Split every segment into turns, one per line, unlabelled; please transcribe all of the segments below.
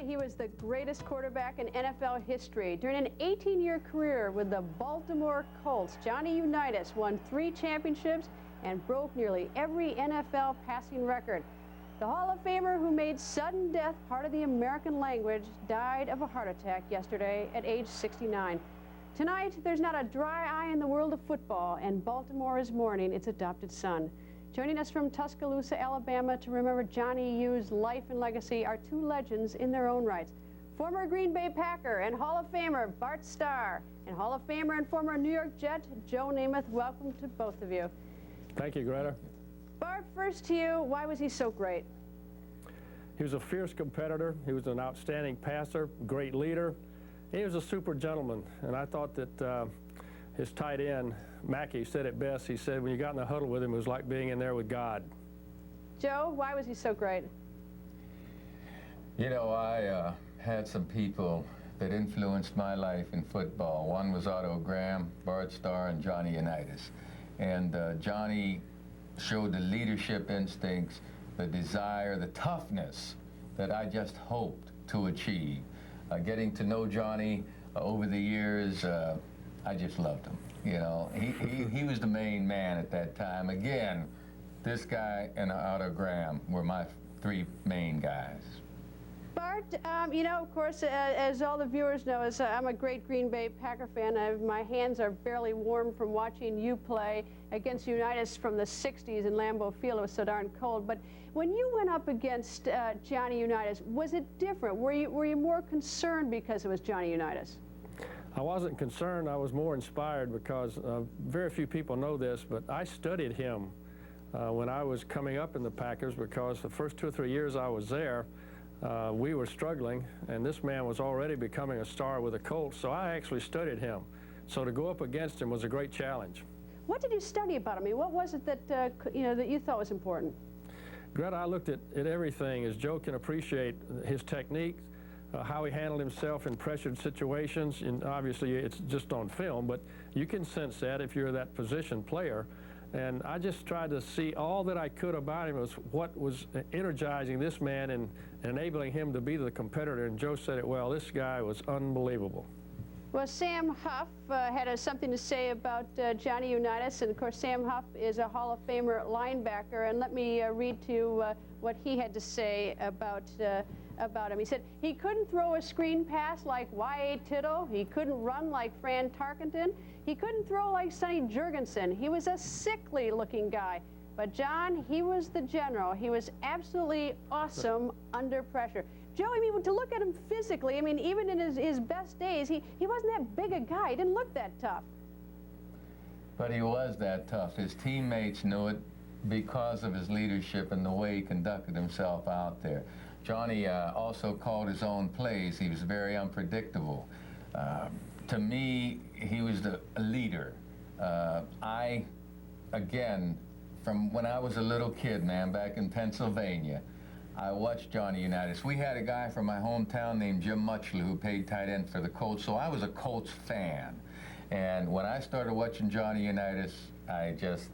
he was the greatest quarterback in NFL history. During an 18-year career with the Baltimore Colts, Johnny Unitas won 3 championships and broke nearly every NFL passing record. The Hall of Famer, who made sudden death part of the American language, died of a heart attack yesterday at age 69. Tonight, there's not a dry eye in the world of football, and Baltimore is mourning its adopted son. Joining us from Tuscaloosa, Alabama, to remember Johnny U's life and legacy are 2 legends in their own rights. Former Green Bay Packer and Hall of Famer Bart Starr, and Hall of Famer and former New York Jet Joe Namath. Welcome to both of you.
Thank you, Greta.
Bart, first to you, why was he so great?
He was a fierce competitor. He was an outstanding passer, great leader. He was a super gentleman, and I thought that his tight end, Mackey, said it best. He said when you got in the huddle with him, it was like being in there with God.
Joe, why was he so great?
You know, I had some people that influenced my life in football. One was Otto Graham, Bart Starr, and Johnny Unitas. And Johnny showed the leadership instincts, the desire, the toughness that I just hoped to achieve. Getting to know Johnny over the years, I just loved him. You know, he was the main man at that time. Again, this guy and Otto Graham were my 3 main guys.
Bart, you know, of course, as all the viewers know, I'm a great Green Bay Packer fan. My hands are barely warm from watching you play against Unitas from the 60s in Lambeau Field. It was so darn cold. But when you went up against Johnny Unitas, was it different? Were you more concerned because it was Johnny Unitas?
I wasn't concerned. I was more inspired because very few people know this, but I studied him when I was coming up in the Packers, because the first 2 or 3 years I was there, we were struggling, and this man was already becoming a star with the Colts, so I actually studied him. So to go up against him was a great challenge. What did you study about him? I mean, what was it that, you know, that you thought was important? Greta, I looked at everything. As Joe can appreciate, his technique, how he handled himself in pressured situations, and obviously it's just on film, but you can sense that if you're that position player. And I just tried to see all that I could about him, was what was energizing this man and enabling him to be the competitor. And Joe said it well, this guy was unbelievable. Well, Sam Huff had something to say about Johnny Unitas, and of course Sam Huff is a Hall of Famer linebacker, and let me read to you what he had to say about him. He said he couldn't throw a screen pass like Y.A. Tittle, he couldn't run like Fran Tarkenton, he couldn't throw like Sonny Jurgensen. He was a sickly looking guy. But John, he was the general. He was absolutely awesome under pressure. Joe, I mean, to look at him physically, I mean, even in his best days, he wasn't that big a guy. He didn't look that tough.
But he was that tough. His teammates knew it because of his leadership and the way he conducted himself out there. Johnny also called his own plays. He was very unpredictable. To me, he was a leader. Again, from when I was a little kid, man, back in Pennsylvania, I watched Johnny Unitas. We had a guy from my hometown named Jim Mutchler who played tight end for the Colts, so I was a Colts fan. And when I started watching Johnny Unitas, I just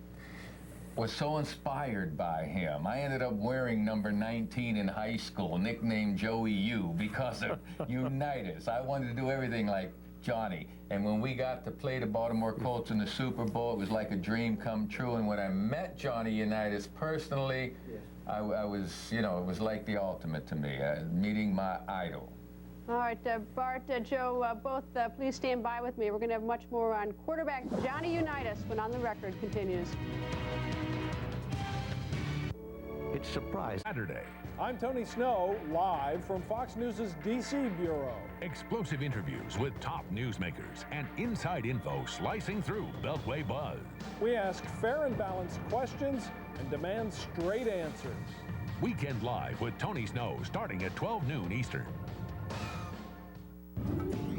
was so inspired by him. I ended up wearing number 19 in high school, nicknamed Joey U, because of Unitas. I wanted to do everything like Johnny. And when we got to play the Baltimore Colts in the Super Bowl, it was like a dream come true. And when I met Johnny Unitas personally, I was, you know, it was like the ultimate to me, meeting my idol.
All right, Bart, Joe, both please stand by with me. We're going to have much more on quarterback Johnny Unitas when On the Record continues.
It's Surprise Saturday.
I'm Tony Snow, live from Fox News' D.C. Bureau.
Explosive interviews with top newsmakers and inside info slicing through Beltway buzz.
We ask fair and balanced questions and demand straight answers.
Weekend Live with Tony Snow starting at 12 noon Eastern.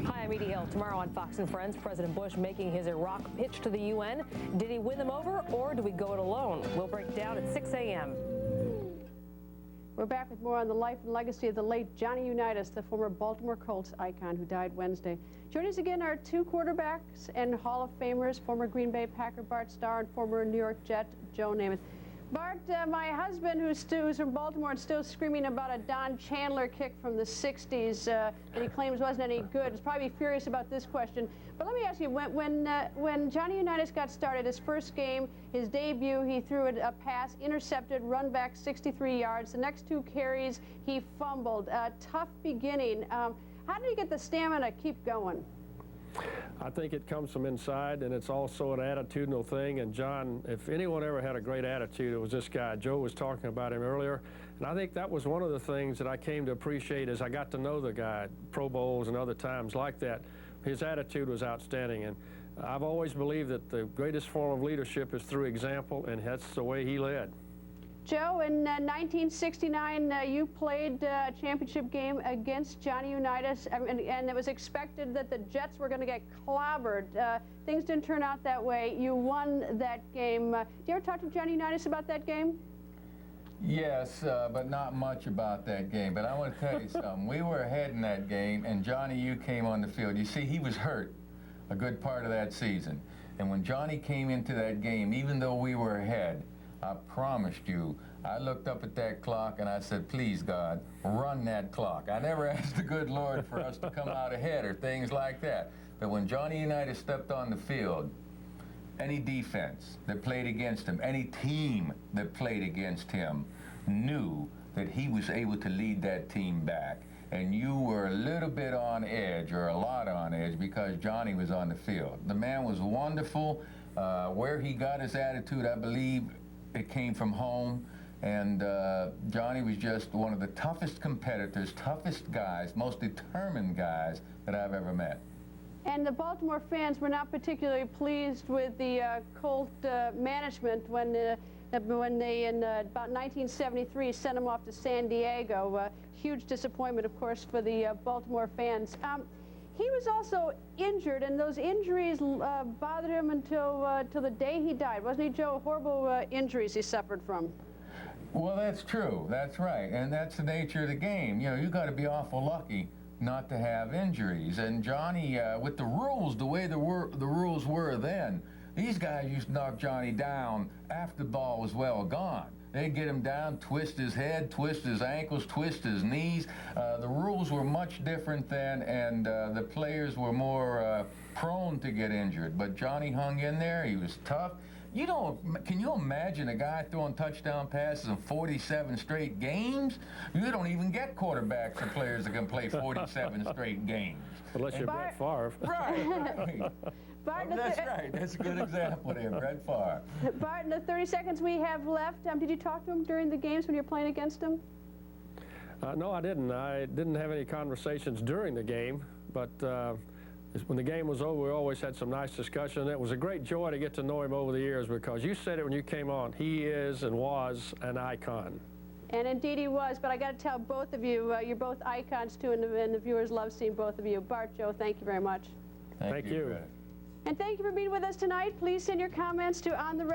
Hi, I'm Edie Hill. Tomorrow on Fox & Friends, President Bush making his Iraq pitch to the UN. Did he win them over, or do we go it alone? We'll break down at 6 a.m.
We're back with more on the life and legacy of the late Johnny Unitas, the former Baltimore Colts icon who died Wednesday. Joining us again are 2 quarterbacks and Hall of Famers, former Green Bay Packer Bart Starr and former New York Jet Joe Namath. Bart, my husband, who's from Baltimore, is still screaming about a Don Chandler kick from the 60s that he claims wasn't any good. He's probably furious about this question. But let me ask you, when Johnny Unitas got started, his first game, his debut, he threw a pass, intercepted, run back 63 yards. The next 2 carries, he fumbled. Tough beginning. How did he get the stamina to keep going?
I think it comes from inside, and it's also an attitudinal thing. And John, if anyone ever had a great attitude, it was this guy. Joe was talking about him earlier, and I think that was one of the things that I came to appreciate as I got to know the guy, Pro Bowls and other times like that. His attitude was outstanding, and I've always believed that the greatest form of leadership is through example, and that's the way he led.
Joe, in 1969, you played a championship game against Johnny Unitas, and it was expected that the Jets were going to get clobbered. Things didn't turn out that way. You won that game. Did you ever talk to Johnny Unitas about that game?
Yes, but not much about that game. But I want to tell you something. We were ahead in that game, and Johnny, you came on the field. You see, he was hurt a good part of that season. And when Johnny came into that game, even though we were ahead, I promised you, I looked up at that clock and I said, please, God, run that clock. I never asked the good Lord for us to come out ahead or things like that. But when Johnny Unitas stepped on the field, any defense that played against him, any team that played against him knew that he was able to lead that team back. And you were a little bit on edge, or a lot on edge, because Johnny was on the field. The man was wonderful. Where he got his attitude, I believe, it came from home, and Johnny was just one of the toughest competitors, toughest guys, most determined guys that I've ever met.
And the Baltimore fans were not particularly pleased with the Colt management when they, in about 1973, sent him off to San Diego. Huge disappointment, of course, for the Baltimore fans. He was also injured, and those injuries bothered him until the day he died. Wasn't he, Joe? Horrible injuries he suffered from.
Well, that's true. That's right. And that's the nature of the game. You know, you got to be awful lucky not to have injuries. And Johnny, with the rules, the way the rules were then, these guys used to knock Johnny down after the ball was well gone. They'd get him down, twist his head, twist his ankles, twist his knees. The rules were much different then, and the players were more prone to get injured. But Johnny hung in there. He was tough. Can you imagine a guy throwing touchdown passes in 47 straight games? You don't even get quarterbacks or players that can play 47 straight games.
Unless you're Brett Favre.
Right. Bart, that's right. That's a good example there, Brett Favre.
Bart, in the 30 seconds we have left, did you talk to him during the games when you were playing against him?
No, I didn't. I didn't have any conversations during the game, but when the game was over, we always had some nice discussion. It was a great joy to get to know him over the years, because you said it when you came on, he is and was an icon.
And indeed he was, but I got to tell both of you, you're both icons too, and the viewers love seeing both of you. Bart, Joe, thank you very much.
Thank you.
And thank you for being with us tonight. Please send your comments to On the Record.